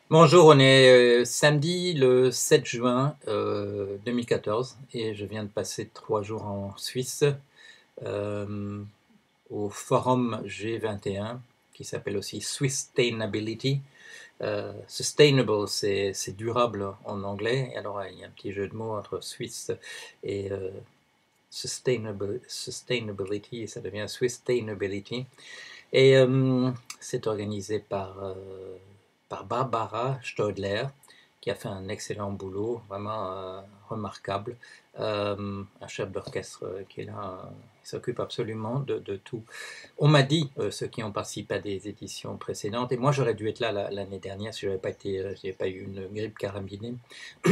Bonjour, on est samedi le 7 juin 2014 et je viens de passer 3 jours en Suisse euh, au forum G21 qui s'appelle aussi Sustainability. Sustainable, c'est durable en anglais. Et alors il y a un petit jeu de mots entre Suisse et sustainability et ça devient Sustainability. Et c'est organisé par Barbara Stodler, qui a fait un excellent boulot, vraiment remarquable. Un chef d'orchestre qui est là, il s'occupe absolument de tout. On m'a dit, ceux qui ont participé à des éditions précédentes, et moi j'aurais dû être là l'année dernière si je n'avais pas été, j'avais pas eu une grippe carabinée.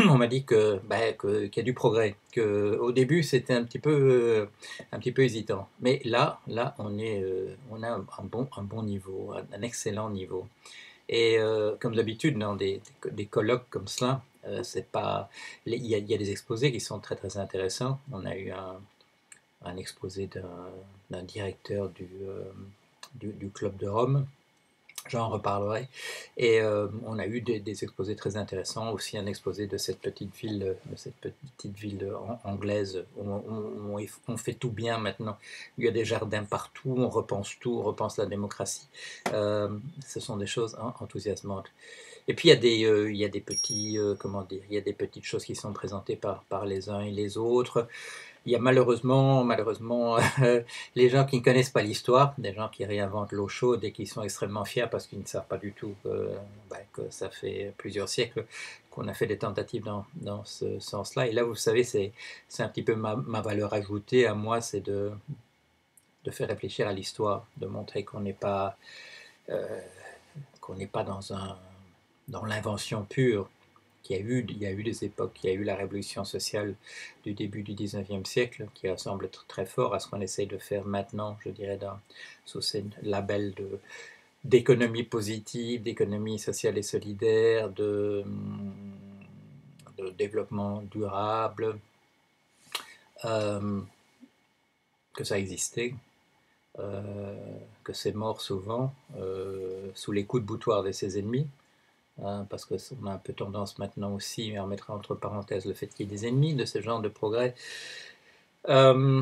On m'a dit qu'il y a du progrès, que au début c'était un petit peu hésitant, mais là on a un bon niveau, un excellent niveau. Et comme d'habitude dans des colloques comme cela, c'est pas, il y a des exposés qui sont très très intéressants. On a eu un exposé d'un directeur du Club de Rome. J'en reparlerai. Et on a eu des exposés très intéressants, aussi un exposé de cette petite ville anglaise où on fait tout bien maintenant. Il y a des jardins partout, on repense la démocratie. Ce sont des choses enthousiasmantes. Et puis il y a des petits, comment dire, il y a des petites choses qui sont présentées par les uns et les autres. Il y a malheureusement, les gens qui ne connaissent pas l'histoire, des gens qui réinventent l'eau chaude et qui sont extrêmement fiers parce qu'ils ne savent pas du tout que ça fait plusieurs siècles qu'on a fait des tentatives dans ce sens-là. Et là, vous savez, c'est un petit peu ma valeur ajoutée à moi, c'est de faire réfléchir à l'histoire, de montrer euh, qu'on n'est pas dans l'invention pure, il y a eu des époques, il y a eu la révolution sociale du début du 19e siècle, qui ressemble très fort à ce qu'on essaye de faire maintenant, je dirais, sous ces labels d'économie positive, d'économie sociale et solidaire, de développement durable, euh, que ça existait, euh, que c'est mort souvent, sous les coups de boutoir de ses ennemis. Parce qu'on a un peu tendance maintenant aussi, mais on mettra entre parenthèses le fait qu'il y ait des ennemis de ce genre de progrès, euh,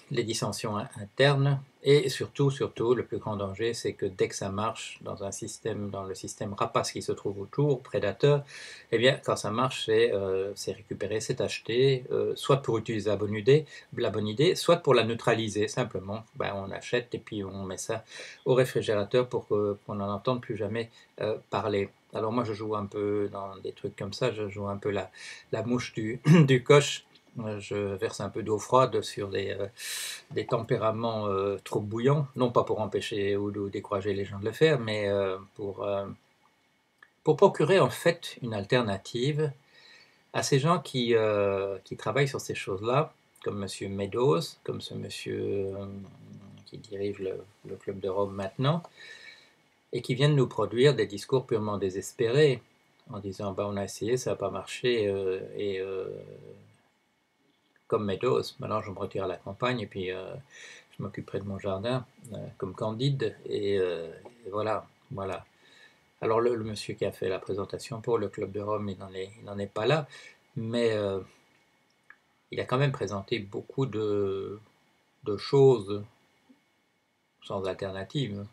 les dissensions internes, et surtout, le plus grand danger, c'est que dès que ça marche dans un système, dans le système rapace qui se trouve autour, prédateur, eh bien, quand ça marche, c'est récupéré, c'est acheté, soit pour utiliser la bonne idée, soit pour la neutraliser, simplement. Ben, on achète et puis on met ça au réfrigérateur pour qu'on n'en entende plus jamais parler. Alors moi, je joue un peu dans des trucs comme ça, je joue un peu la mouche du coche. Je verse un peu d'eau froide sur des tempéraments trop bouillants, non pas pour empêcher ou décourager les gens de le faire, mais pour procurer en fait une alternative à ces gens qui travaillent sur ces choses-là, comme Monsieur Meadows, comme ce monsieur qui dirige le Club de Rome maintenant, et qui viennent nous produire des discours purement désespérés, en disant bah, on a essayé, ça n'a pas marché, comme Meadows, maintenant je me retire à la campagne et puis je m'occuperai de mon jardin comme Candide et voilà, voilà. Alors le monsieur qui a fait la présentation pour le Club de Rome, il n'en est pas là, mais il a quand même présenté beaucoup de choses sans alternative,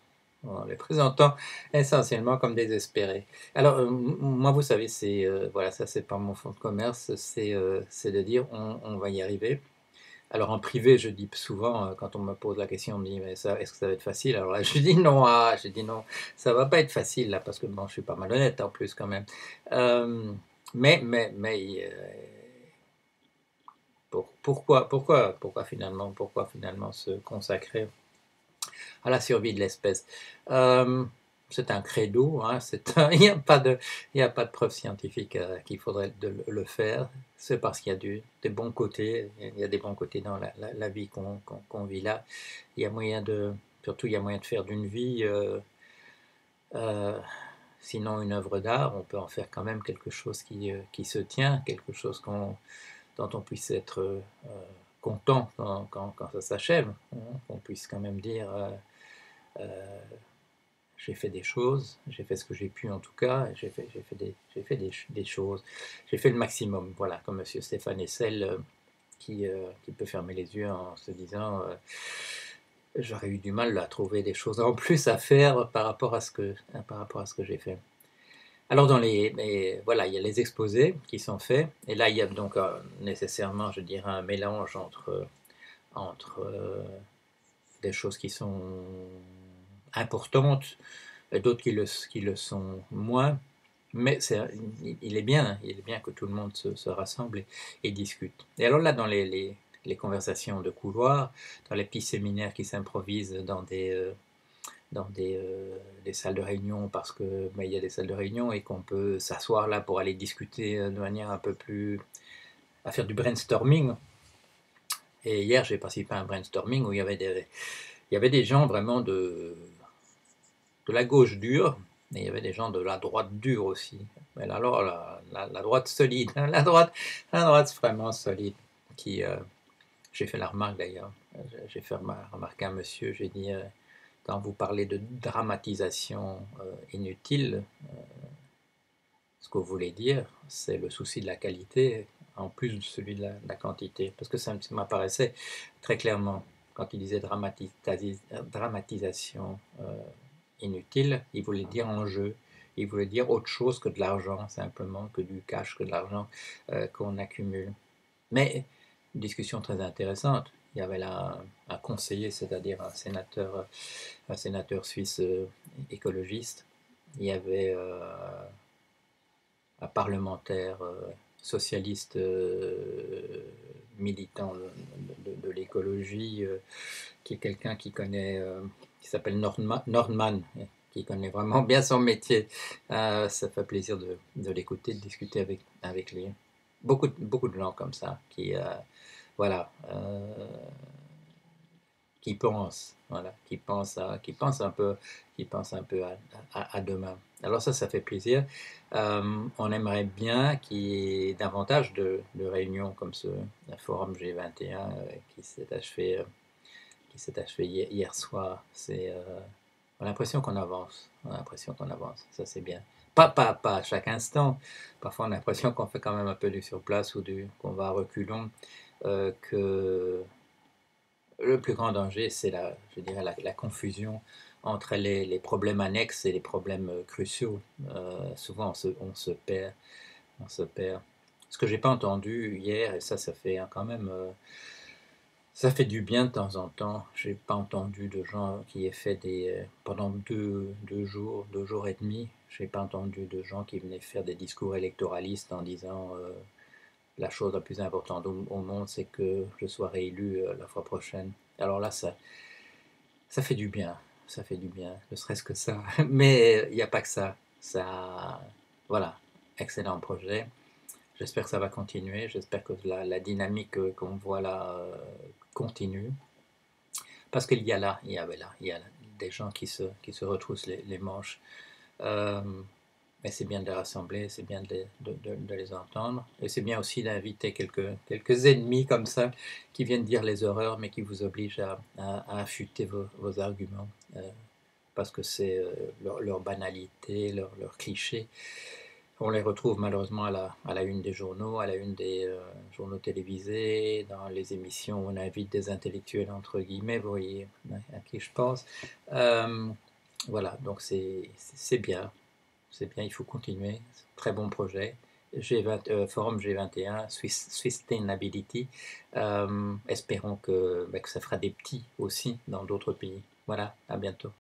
en les présentant essentiellement comme désespérés. Alors moi vous savez, c'est voilà, ça c'est pas mon fonds de commerce, c'est de dire on va y arriver. Alors en privé, je dis souvent, quand on me pose la question, on me dit, mais ça, est-ce que ça va être facile? Alors là, je dis non, je dis non, ça va pas être facile là, parce que bon, je suis pas malhonnête en plus quand même. Euh, mais pourquoi finalement se consacrer à la survie de l'espèce? Euh, c'est un credo, hein, il n'y a pas il y a pas de preuve scientifique qu'il faudrait le faire. C'est parce qu'il y a des bons côtés, il y a des bons côtés dans la vie qu'on vit là. Il y a moyen surtout il y a moyen de faire d'une vie, euh, sinon une œuvre d'art, on peut en faire quand même quelque chose qui se tient, quelque chose dont on puisse être content quand ça s'achève, hein, qu'on puisse quand même dire euh, j'ai fait des choses, j'ai fait ce que j'ai pu en tout cas, j'ai fait des choses, j'ai fait le maximum, voilà, comme Monsieur Stéphane Hessel qui peut fermer les yeux en se disant j'aurais eu du mal à trouver des choses en plus à faire par rapport à ce que j'ai fait. Alors voilà, il y a les exposés qui sont faits, et là il y a donc nécessairement, je dirais, un mélange entre des choses qui sont importantes et d'autres qui le sont moins. Mais il est bien que tout le monde se rassemble et discute. Et alors là, dans les conversations de couloir, dans les petits séminaires qui s'improvisent des salles de réunion, parce que il y a des salles de réunion et qu'on peut s'asseoir là pour aller discuter de manière un peu plus, à faire du brainstorming. Et hier, j'ai participé à un brainstorming où il y avait des gens vraiment de la gauche dure, mais il y avait des gens de la droite dure aussi. Mais alors, la droite solide, hein, la droite vraiment solide, qui, j'ai fait la remarque d'ailleurs, j'ai fait remarquer à un monsieur, j'ai dit, quand vous parlez de dramatisation inutile, ce que vous voulez dire, c'est le souci de la qualité, en plus de celui de la quantité. Parce que ça m'apparaissait très clairement, quand il disait dramatisation inutile, il voulait dire enjeu, il voulait dire autre chose que de l'argent, simplement, que du cash, que de l'argent qu'on accumule. Mais une discussion très intéressante. Il y avait là un conseiller, c'est-à-dire un sénateur suisse écologiste. Il y avait un parlementaire socialiste militant de l'écologie, qui est quelqu'un qui connaît, qui s'appelle Nordman, qui connaît vraiment bien son métier. Ça fait plaisir de l'écouter, de discuter avec lui. Beaucoup de gens comme ça voilà, qui pensent, voilà, qui pensent un peu à demain. Alors ça fait plaisir. On aimerait bien qu'il y ait davantage de réunions comme ce forum G21 qui s'est achevé hier soir. On a l'impression qu'on avance, ça c'est bien. Pas à chaque instant, parfois on a l'impression qu'on fait quand même un peu du surplace ou qu'on va à reculons, que le plus grand danger, c'est je dirais la confusion entre les problèmes annexes et les problèmes cruciaux. Souvent, on se perd, on se perd. Ce que j'ai pas entendu hier, et ça fait quand même, ça fait du bien de temps en temps. J'ai pas entendu de gens qui aient fait pendant deux jours et demi. J'ai pas entendu de gens qui venaient faire des discours électoralistes en disant la chose la plus importante au monde, c'est que je sois réélu la fois prochaine. Alors là, ça fait du bien, ça fait du bien, ne serait-ce que ça. Mais il n'y a pas que ça. Voilà, excellent projet. J'espère que ça va continuer, j'espère que la dynamique qu'on voit là continue. Parce qu'il y a là, il y a des gens qui se retroussent les manches. Euh, Mais c'est bien de les rassembler, c'est bien de les entendre. Et c'est bien aussi d'inviter quelques ennemis comme ça qui viennent dire les horreurs, mais qui vous obligent à affûter vos arguments. Parce que c'est leur banalité, leur cliché. On les retrouve malheureusement à la une des journaux, à la une des journaux télévisés, dans les émissions où on invite des intellectuels, entre guillemets, vous voyez à qui je pense. Euh, voilà, donc c'est bien. C'est bien, il faut continuer. Très bon projet. Forum G21, Sustainability. Espérons que ça fera des petits aussi dans d'autres pays. Voilà, à bientôt.